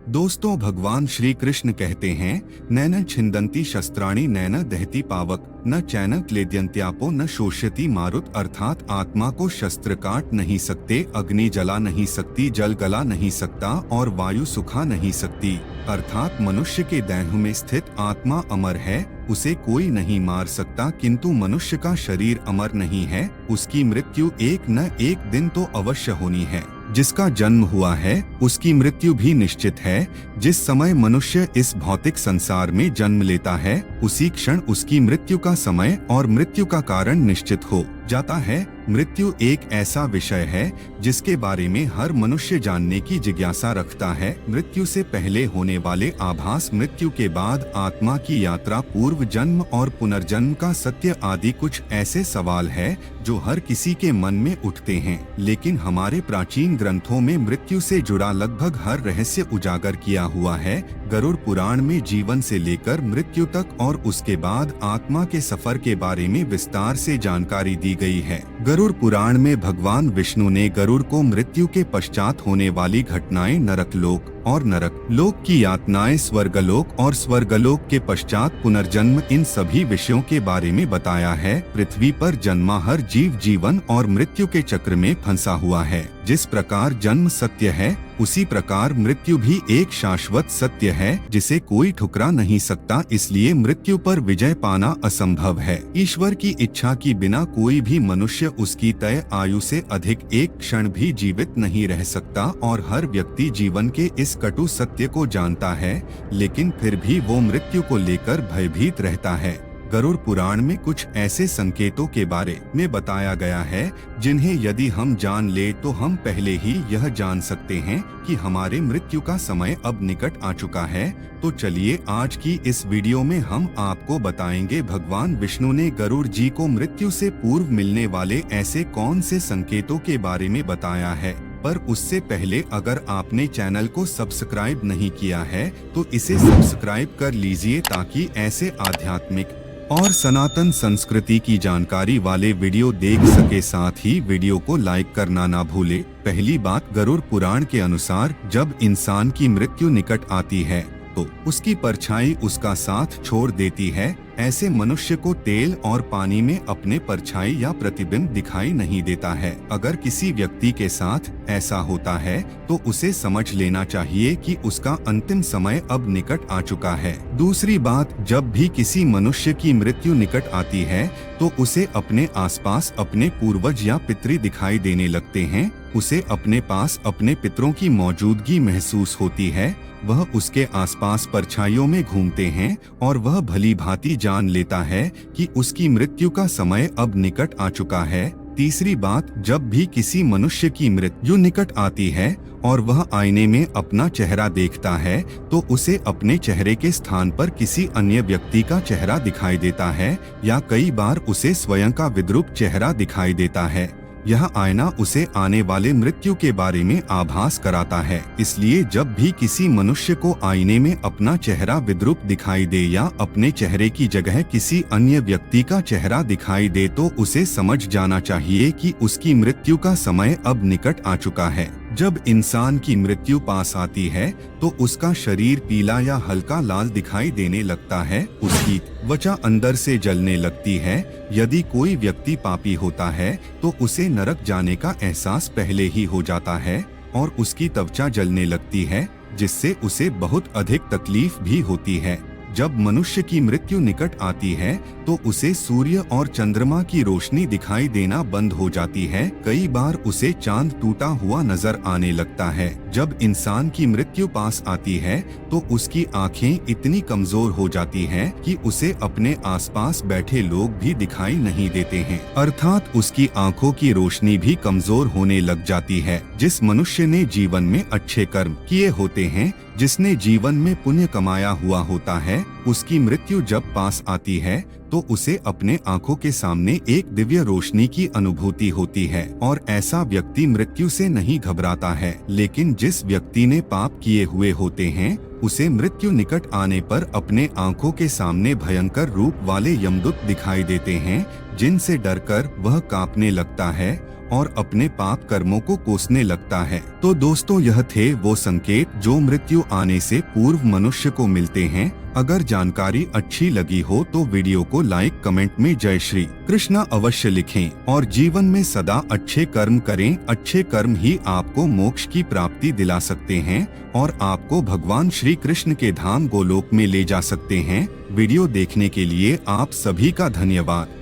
दोस्तों, भगवान श्री कृष्ण कहते हैं, नैन छिंदंती शस्त्राणि नैन दहती पावक न चैन क्लेद्यंत्यापो न शोष्यति मारुत। अर्थात आत्मा को शस्त्र काट नहीं सकते, अग्नि जला नहीं सकती, जल गला नहीं सकता और वायु सुखा नहीं सकती। अर्थात मनुष्य के देह में स्थित आत्मा अमर है, उसे कोई नहीं मार सकता। किंतु मनुष्य का शरीर अमर नहीं है, उसकी मृत्यु एक न एक दिन तो अवश्य होनी है। जिसका जन्म हुआ है उसकी मृत्यु भी निश्चित है। जिस समय मनुष्य इस भौतिक संसार में जन्म लेता है उसी क्षण उसकी मृत्यु का समय और मृत्यु का कारण निश्चित हो जाता है। मृत्यु एक ऐसा विषय है जिसके बारे में हर मनुष्य जानने की जिज्ञासा रखता है। मृत्यु से पहले होने वाले आभास, मृत्यु के बाद आत्मा की यात्रा, पूर्व जन्म और पुनर्जन्म का सत्य आदि कुछ ऐसे सवाल है जो हर किसी के मन में उठते हैं। लेकिन हमारे प्राचीन ग्रंथों में मृत्यु से जुड़ा लगभग हर रहस्य उजागर किया हुआ है। गरुड़ पुराण में जीवन से लेकर मृत्यु तक और उसके बाद आत्मा के सफर के बारे में विस्तार से जानकारी दी गई है। गरुड़ पुराण में भगवान विष्णु ने गरुड़ को मृत्यु के पश्चात होने वाली घटनाएं, नरकलोक और नरक लोक की यातनाएं, स्वर्गलोक और स्वर्गलोक के पश्चात पुनर्जन्म, इन सभी विषयों के बारे में बताया है। पृथ्वी पर जन्मा हर जीव जीवन और मृत्यु के चक्र में फंसा हुआ है। जिस प्रकार जन्म सत्य है उसी प्रकार मृत्यु भी एक शाश्वत सत्य है जिसे कोई ठुकरा नहीं सकता। इसलिए मृत्यु पर विजय पाना असंभव है। ईश्वर की इच्छा के बिना कोई भी मनुष्य उसकी तय आयु से अधिक एक क्षण भी जीवित नहीं रह सकता और हर व्यक्ति जीवन के इस कटु सत्य को जानता है, लेकिन फिर भी वो मृत्यु को लेकर भयभीत रहता है। गरुड़ पुराण में कुछ ऐसे संकेतों के बारे में बताया गया है जिन्हें यदि हम जान ले तो हम पहले ही यह जान सकते हैं कि हमारे मृत्यु का समय अब निकट आ चुका है। तो चलिए आज की इस वीडियो में हम आपको बताएंगे भगवान विष्णु ने गरुड़ जी को मृत्यु से पूर्व मिलने वाले ऐसे कौन से संकेतों के बारे में बताया है। पर उससे पहले अगर आपने चैनल को सब्सक्राइब नहीं किया है तो इसे सब्सक्राइब कर लीजिए ताकि ऐसे आध्यात्मिक और सनातन संस्कृति की जानकारी वाले वीडियो देख सके। साथ ही वीडियो को लाइक करना ना भूले। पहली बात, गरुड़ पुराण के अनुसार जब इंसान की मृत्यु निकट आती है तो उसकी परछाई उसका साथ छोड़ देती है। ऐसे मनुष्य को तेल और पानी में अपने परछाई या प्रतिबिंब दिखाई नहीं देता है। अगर किसी व्यक्ति के साथ ऐसा होता है तो उसे समझ लेना चाहिए कि उसका अंतिम समय अब निकट आ चुका है। दूसरी बात, जब भी किसी मनुष्य की मृत्यु निकट आती है तो उसे अपने आसपास अपने पूर्वज या पितृ दिखाई देने लगते हैं। उसे अपने पास अपने पितरों की मौजूदगी महसूस होती है। वह उसके आसपास परछाइयों में घूमते हैं और वह भली भांति जान लेता है कि उसकी मृत्यु का समय अब निकट आ चुका है। तीसरी बात, जब भी किसी मनुष्य की मृत्यु निकट आती है और वह आईने में अपना चेहरा देखता है तो उसे अपने चेहरे के स्थान पर किसी अन्य व्यक्ति का चेहरा दिखाई देता है या कई बार उसे स्वयं का विद्रूप चेहरा दिखाई देता है। यह आईना उसे आने वाले मृत्यु के बारे में आभास कराता है। इसलिए जब भी किसी मनुष्य को आईने में अपना चेहरा विद्रूप दिखाई दे या अपने चेहरे की जगह किसी अन्य व्यक्ति का चेहरा दिखाई दे तो उसे समझ जाना चाहिए कि उसकी मृत्यु का समय अब निकट आ चुका है। जब इंसान की मृत्यु पास आती है तो उसका शरीर पीला या हल्का लाल दिखाई देने लगता है। उसकी त्वचा अंदर से जलने लगती है। यदि कोई व्यक्ति पापी होता है तो उसे नरक जाने का एहसास पहले ही हो जाता है और उसकी त्वचा जलने लगती है, जिससे उसे बहुत अधिक तकलीफ भी होती है। जब मनुष्य की मृत्यु निकट आती है तो उसे सूर्य और चंद्रमा की रोशनी दिखाई देना बंद हो जाती है। कई बार उसे चांद टूटा हुआ नजर आने लगता है। जब इंसान की मृत्यु पास आती है तो उसकी आंखें इतनी कमजोर हो जाती हैं कि उसे अपने आसपास बैठे लोग भी दिखाई नहीं देते हैं। अर्थात उसकी आंखों की रोशनी भी कमजोर होने लग जाती है। जिस मनुष्य ने जीवन में अच्छे कर्म किए होते हैं, जिसने जीवन में पुण्य कमाया हुआ होता है, उसकी मृत्यु जब पास आती है तो उसे अपने आंखों के सामने एक दिव्य रोशनी की अनुभूति होती है और ऐसा व्यक्ति मृत्यु से नहीं घबराता है। लेकिन जिस व्यक्ति ने पाप किए हुए होते हैं उसे मृत्यु निकट आने पर अपने आंखों के सामने भयंकर रूप वाले यमदूत दिखाई देते हैं, जिनसे डरकर वह कांपने लगता है और अपने पाप कर्मों को कोसने लगता है। तो दोस्तों, यह थे वो संकेत जो मृत्यु आने से पूर्व मनुष्य को मिलते हैं। अगर जानकारी अच्छी लगी हो तो वीडियो को लाइक, कमेंट में जय श्री कृष्णा अवश्य लिखें और जीवन में सदा अच्छे कर्म करें। अच्छे कर्म ही आपको मोक्ष की प्राप्ति दिला सकते हैं और आपको भगवान श्री कृष्ण के धाम गोलोक में ले जा सकते हैं। वीडियो देखने के लिए आप सभी का धन्यवाद।